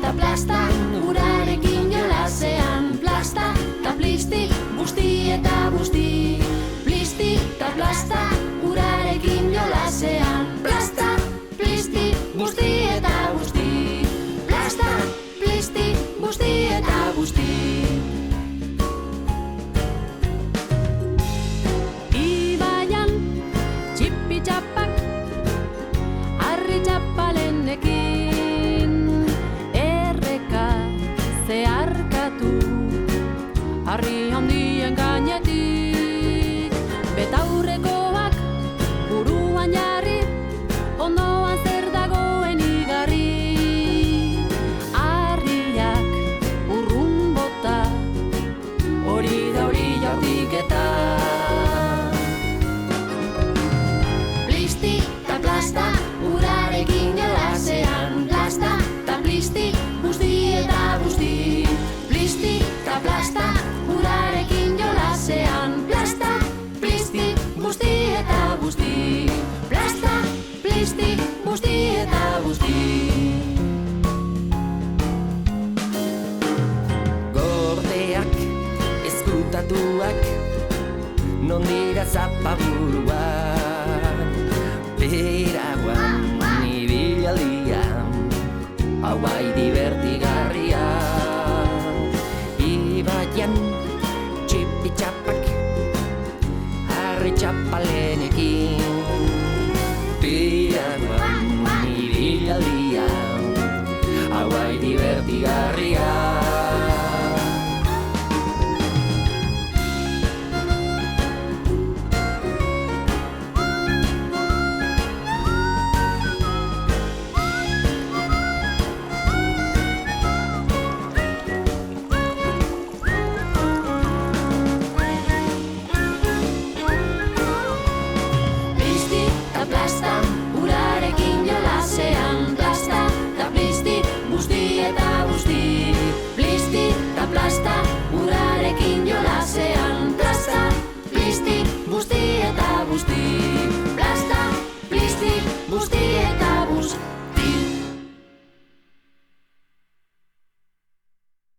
ta plasta, urarekin jolasean. Plasta, ta plisti, busti eta busti. Plisti, ta plasta, urarekin jolasean. Plasta, plisti, busti eta busti. Plasta, plisti, busti eta busti. Ibaian, txipi-txapak, harri txapalenekin. Erreka zeharkatu, harri handien gainetik. Betaurrekoak buruan jarri, ondoan zer dagoen igarri. Harriak urrun bota, hori da hori jaurtik eta. Plisti ta plasta, urarekin jolasean. Plasta ta plisti, busti eta busti. Plisti ta plasta, urarekin jolasean. Plasta, plisti, busti eta busti. Plasta, plisti, busti eta busti. Gordeak, ezkutatuak, non dira zapaburuak. Beraguan, ibilaldian, hau bai divertigarria. Ibaian, txipi-txapak, harri txapale